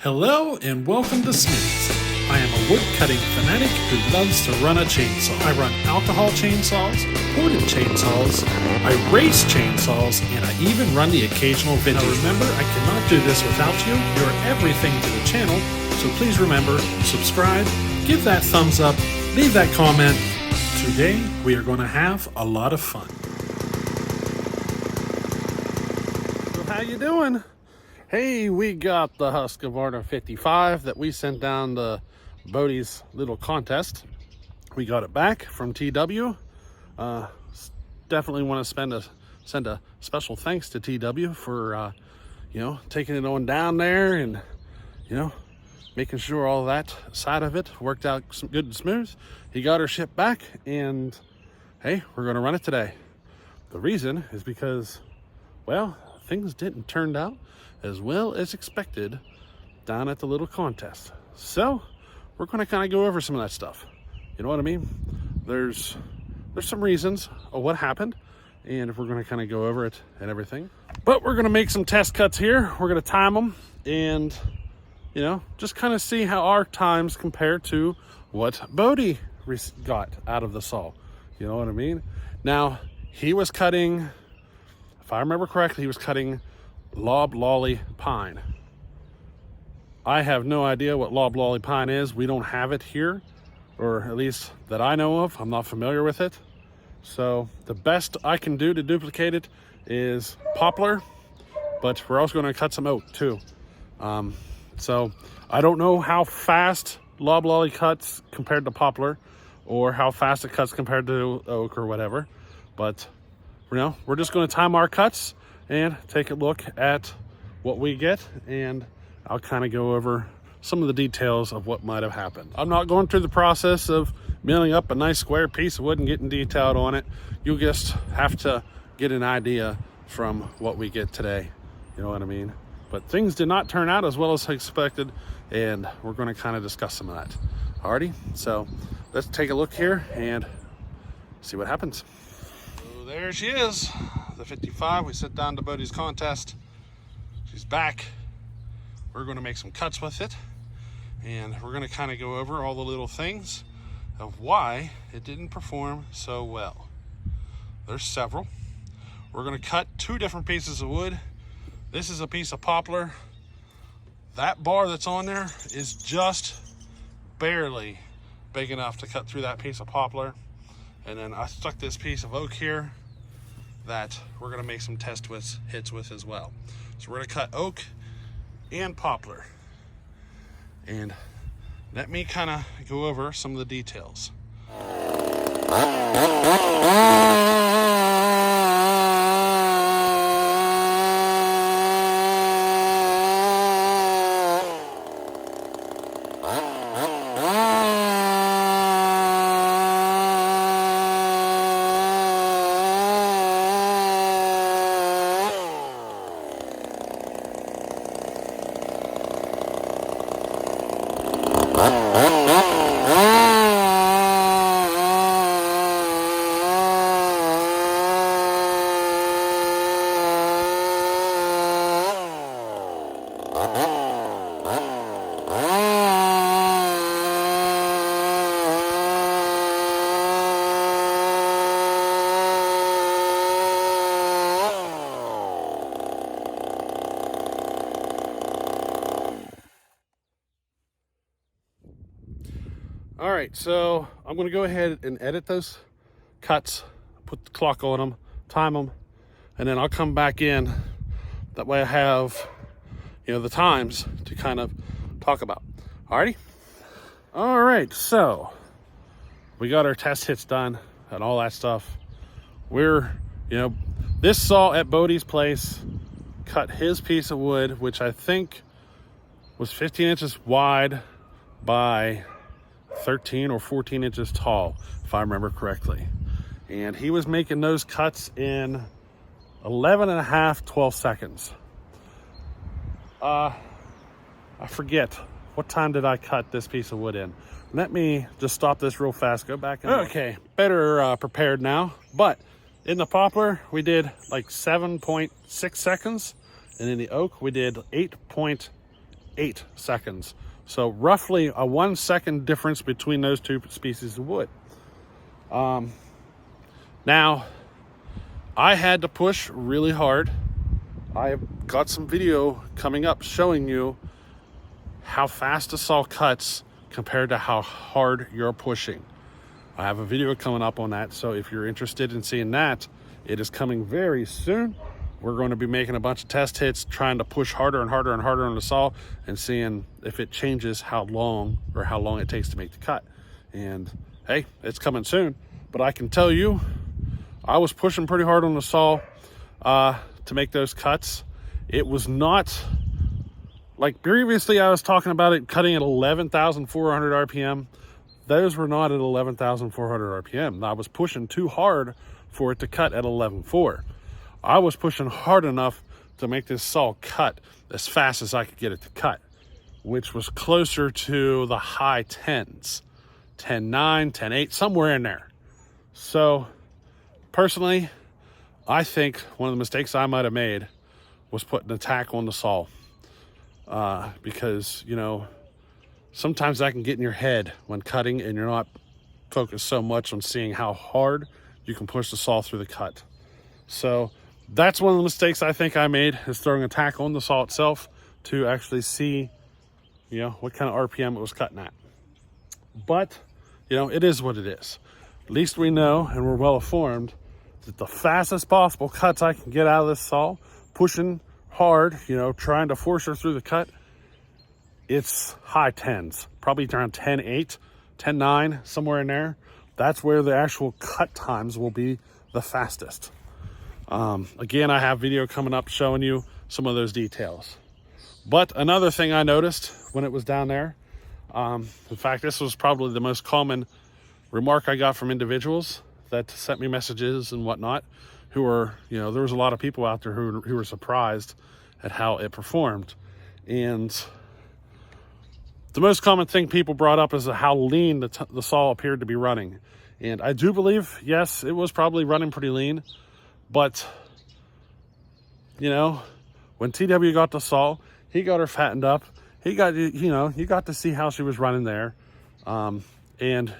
Hello and welcome to Smitty's. I am a wood cutting fanatic who loves to run a chainsaw. I run alcohol chainsaws, ported chainsaws, I race chainsaws, and I even run the occasional vintage. Now remember, I cannot do this without you. You're everything to the channel, so please remember, subscribe, give that thumbs up, leave that comment. Today, we are going to have a lot of fun. So how you doing? Hey, we got the Husqvarna 55 that we sent down to Bodie's little contest. We got it back from TW. Definitely want to send a special thanks to TW for taking it on down there and making sure all that side of it worked out good and smooth. He got her shipped back, and hey, we're going to run it today. The reason is because, well, things didn't turn out as well as expected down at the little contest. So we're going to kind of go over some of that stuff. You know what I mean? There's some reasons of what happened, and we're going to kind of go over it and everything. But we're going to make some test cuts here. We're going to time them and, just kind of see how our times compare to what Bodie got out of the saw. You know what I mean? Now, he was cutting, if I remember correctly, he was cutting loblolly pine. I have no idea what loblolly pine is. We don't have it here, or at least that I know of. I'm not familiar with it. So the best I can do to duplicate it is poplar, but we're also going to cut some oak too. So I don't know how fast loblolly cuts compared to poplar, or how fast it cuts compared to oak or whatever. But we're just going to time our cuts and take a look at what we get, and I'll kind of go over some of the details of what might have happened. I'm not going through the process of milling up a nice square piece of wood and getting detailed on it. You'll just have to get an idea from what we get today. You know what I mean? But things did not turn out as well as expected, and we're going to kind of discuss some of that. Alrighty, so let's take a look here and see what happens. So there she is, the 55. We sent down to Bodie's contest. She's back. We're going to make some cuts with it, and we're going to kind of go over all the little things of why it didn't perform so well. There's several. We're going to cut two different pieces of wood. This is a piece of poplar. That bar that's on there is just barely big enough to cut through that piece of poplar. And then I stuck this piece of oak here that we're going to make some test hits with as well. So we're going to cut oak and poplar. And let me kind of go over some of the details. All right, so I'm going to go ahead and edit those cuts, put the clock on them, time them, and then I'll come back in. That way I have, the times to kind of talk about. Alrighty? All right, so we got our test hits done and all that stuff. This saw at Bodie's place cut his piece of wood, which I think was 15 inches wide by 13 or 14 inches tall, if I remember correctly. And he was making those cuts in 11 and a half, 12 seconds. I forget, what time did I cut this piece of wood in? Let me just stop this real fast, go back and okay, better prepared now. But in the poplar, we did like 7.6 seconds. And in the oak, we did 8.8 8 seconds. So roughly a 1 second difference between those two species of wood. Now, I had to push really hard. I've got some video coming up showing you how fast a saw cuts compared to how hard you're pushing. I have a video coming up on that, so if you're interested in seeing that, it is coming very soon. We're going to be making a bunch of test hits, trying to push harder and harder and harder on the saw and seeing if it changes how long it takes to make the cut. And hey, it's coming soon, but I can tell you, I was pushing pretty hard on the saw to make those cuts. It was not like previously I was talking about it cutting at 11,400 RPM. Those were not at 11,400 RPM. I was pushing too hard for it to cut at 11.4. I was pushing hard enough to make this saw cut as fast as I could get it to cut, which was closer to the high 10s, 10.9, 10.8, somewhere in there. So personally, I think one of the mistakes I might have made was putting a tack on the saw. Because, you know, sometimes that can get in your head when cutting and you're not focused so much on seeing how hard you can push the saw through the cut. So that's one of the mistakes I think I made, is throwing a tack on the saw itself to actually see, you know, what kind of RPM it was cutting at. But, you know, it is what it is. At least we know, and we're well informed, that the fastest possible cuts I can get out of this saw, pushing hard, you know, trying to force her through the cut, it's high 10s, probably around 10.8, 10.9, somewhere in there. That's where the actual cut times will be the fastest. Again, I have video coming up showing you some of those details. But another thing I noticed when it was down there, in fact, this was probably the most common remark I got from individuals that sent me messages and whatnot, who were, you know, there was a lot of people out there who were surprised at how it performed. And the most common thing people brought up is how lean the saw appeared to be running. And I do believe, yes, it was probably running pretty lean, but, you know, when TW got the saw, he got her fattened up. He got, you know, you got to see how she was running there. And,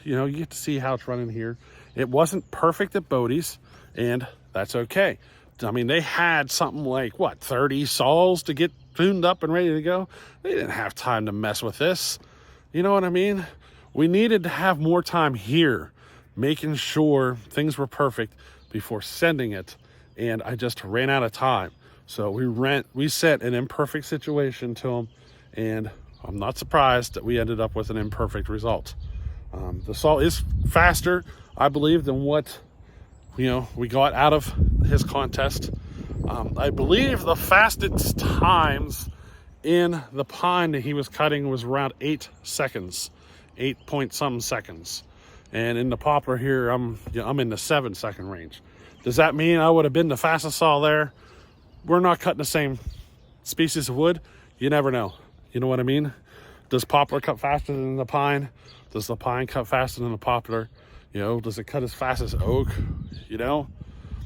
you know, you get to see how it's running here. It wasn't perfect at Bodie's, and that's okay. I mean, they had something like, what, 30 saws to get tuned up and ready to go? They didn't have time to mess with this. You know what I mean? We needed to have more time here, making sure things were perfect before sending it, and I just ran out of time. So we sent an imperfect situation to them, and I'm not surprised that we ended up with an imperfect result. The saw is faster, I believe, than what, you know, we got out of his contest. I believe the fastest times in the pine that he was cutting was around 8 seconds, 8 point some seconds. And in the poplar here, I'm in the 7-second range. Does that mean I would have been the fastest saw there? We're not cutting the same species of wood. You never know. You know what I mean? Does poplar cut faster than the pine? Does the pine cut faster than the poplar? You know, does it cut as fast as oak? You know,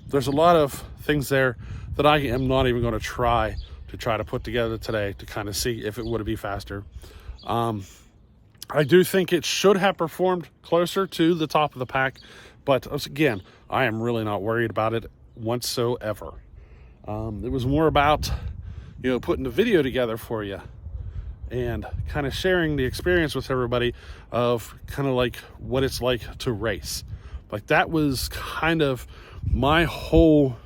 there's a lot of things there that I am not even going to try to put together today to kind of see if it would be faster. I do think it should have performed closer to the top of the pack, but again, I am really not worried about it whatsoever. It was more about, you know, putting the video together for you and kind of sharing the experience with everybody of kind of like what it's like to race. Like, that was kind of my whole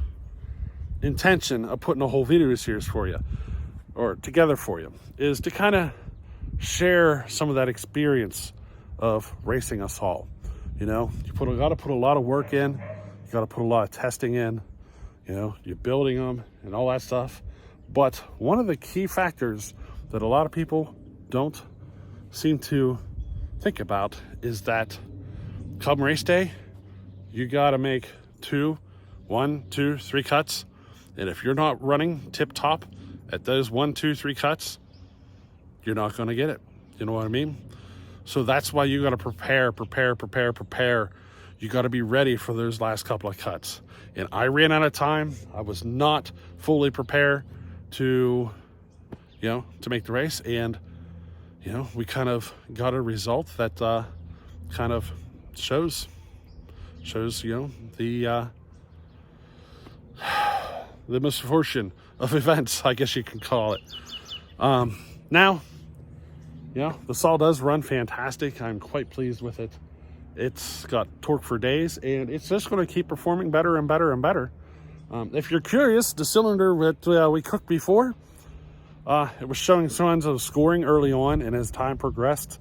intention of putting a whole video series for you, or together for you, is to kind of share some of that experience of racing a saw. You know, you got to put a lot of work in, you got to put a lot of testing in, you know, you're building them and all that stuff. But one of the key factors that a lot of people don't seem to think about is that come race day, you got to make 1, 2, 3 cuts. And if you're not running tip top at those 1, 2, 3 cuts, you're not going to get it. You know what I mean? So that's why you got to prepare. You got to be ready for those last couple of cuts. And I ran out of time. I was not fully prepared to, you know, to make the race. And, you know, we kind of got a result that kind of shows, you know, the misfortune of events, I guess you can call it. Now, you know, the saw does run fantastic. I'm quite pleased with it. It's got torque for days, and it's just going to keep performing better and better and better. If you're curious, the cylinder that we cooked before, it was showing signs of scoring early on, and as time progressed,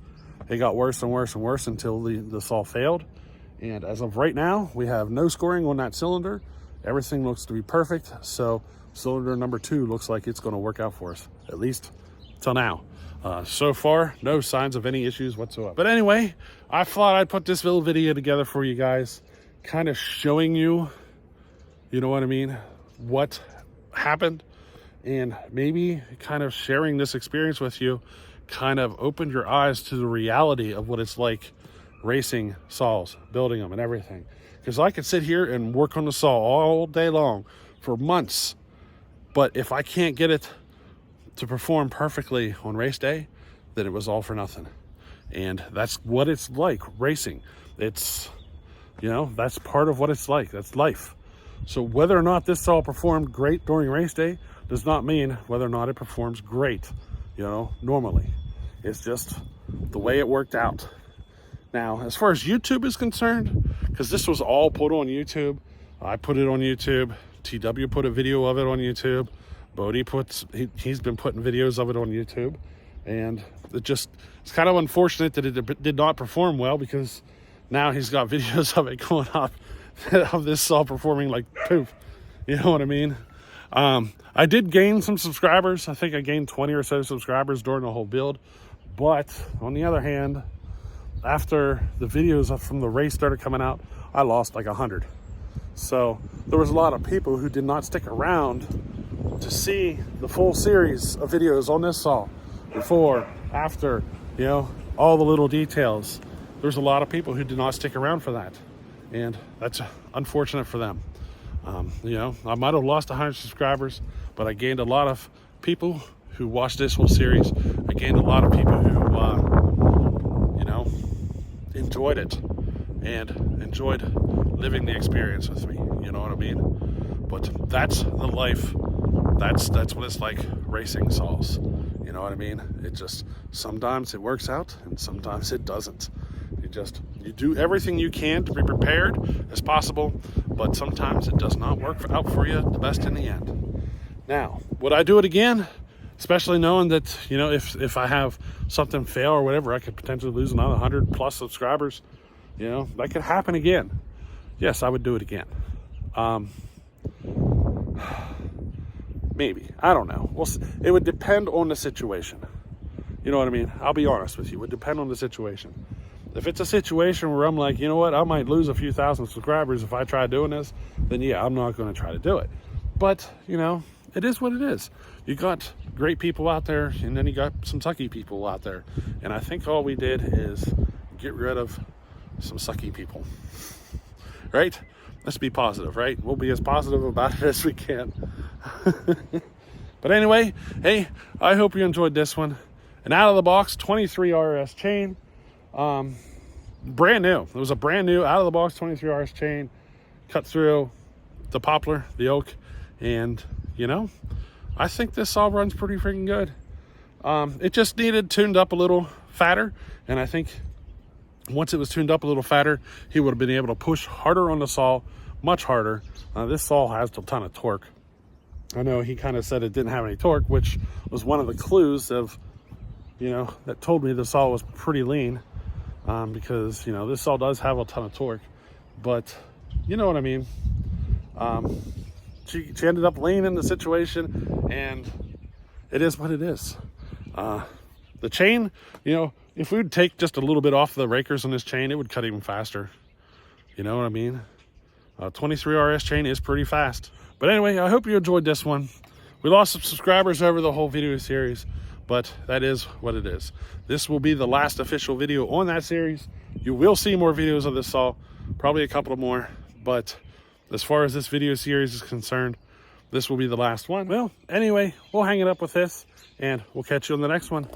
it got worse and worse and worse until the saw failed. And as of right now, we have no scoring on that cylinder. Everything looks to be perfect. So cylinder number 2 looks like it's going to work out for us, at least till now. So far, no signs of any issues whatsoever. But anyway, I thought I'd put this little video together for you guys, kind of showing you, you know what I mean, what happened, and maybe kind of sharing this experience with you kind of opened your eyes to the reality of what it's like racing saws, building them and everything. Because I could sit here and work on the saw all day long for months, but if I can't get it to perform perfectly on race day, then it was all for nothing. And that's what it's like racing. It's, you know, that's part of what it's like. That's life. So whether or not this saw performed great during race day does not mean whether or not it performs great, you know, normally. It's just the way it worked out. Now, as far as YouTube is concerned, because this was all put on YouTube, I put it on YouTube, TW put a video of it on YouTube, Bodie he's been putting videos of it on YouTube, and it's kind of unfortunate that it did not perform well, because now he's got videos of it going up of this saw performing like poop. You know what I mean? I did gain some subscribers. I think I gained 20 or so subscribers during the whole build, but on the other hand, after the videos from the race started coming out, I lost like 100. So there was a lot of people who did not stick around to see the full series of videos on this saw, before, after, you know, all the little details. There's a lot of people who did not stick around for that, and that's unfortunate for them. You know, I might have lost 100 subscribers, but I gained a lot of people who watched this whole series. I gained a lot of people who, you know, enjoyed it and enjoyed living the experience with me. You know what I mean? But that's the life. That's what it's like racing saws. You know what I mean? It just, sometimes it works out and sometimes it doesn't. You do everything you can to be prepared as possible, but sometimes it does not work out for you the best in the end. Now, would I do it again? Especially knowing that, you know, if I have something fail or whatever, I could potentially lose another 100 plus subscribers. You know, that could happen again. Yes, I would do it again. Maybe. I don't know. It would depend on the situation. You know what I mean? I'll be honest with you. It would depend on the situation. If it's a situation where I'm like, you know what, I might lose a few thousand subscribers if I try doing this, then yeah, I'm not going to try to do it. But, you know, it is what it is. You got great people out there, and then you got some sucky people out there. And I think all we did is get rid of some sucky people. Right? Let's be positive, right? We'll be as positive about it as we can. But anyway, hey, I hope you enjoyed this one. An out of the box 23 RS chain. Brand new. It was a brand new out of the box 23 RS chain, cut through the poplar, the oak, and you know, I think this saw runs pretty freaking good. It just needed tuned up a little fatter, and I think once it was tuned up a little fatter, he would have been able to push harder on the saw, much harder. This saw has a ton of torque. I know he kind of said it didn't have any torque, which was one of the clues of, you know, that told me the saw was pretty lean. Because, you know, this saw does have a ton of torque, but you know what I mean. She ended up laying in the situation, and it is what it is. The chain, you know, if we would take just a little bit off the rakers on this chain, it would cut even faster. You know what I mean? 23 RS chain is pretty fast. But anyway, I hope you enjoyed this one. We lost some subscribers over the whole video series, but that is what it is. This will be the last official video on that series. You will see more videos of this saw, probably a couple more, but as far as this video series is concerned, this will be the last one. Well, anyway, we'll hang it up with this, and we'll catch you on the next one.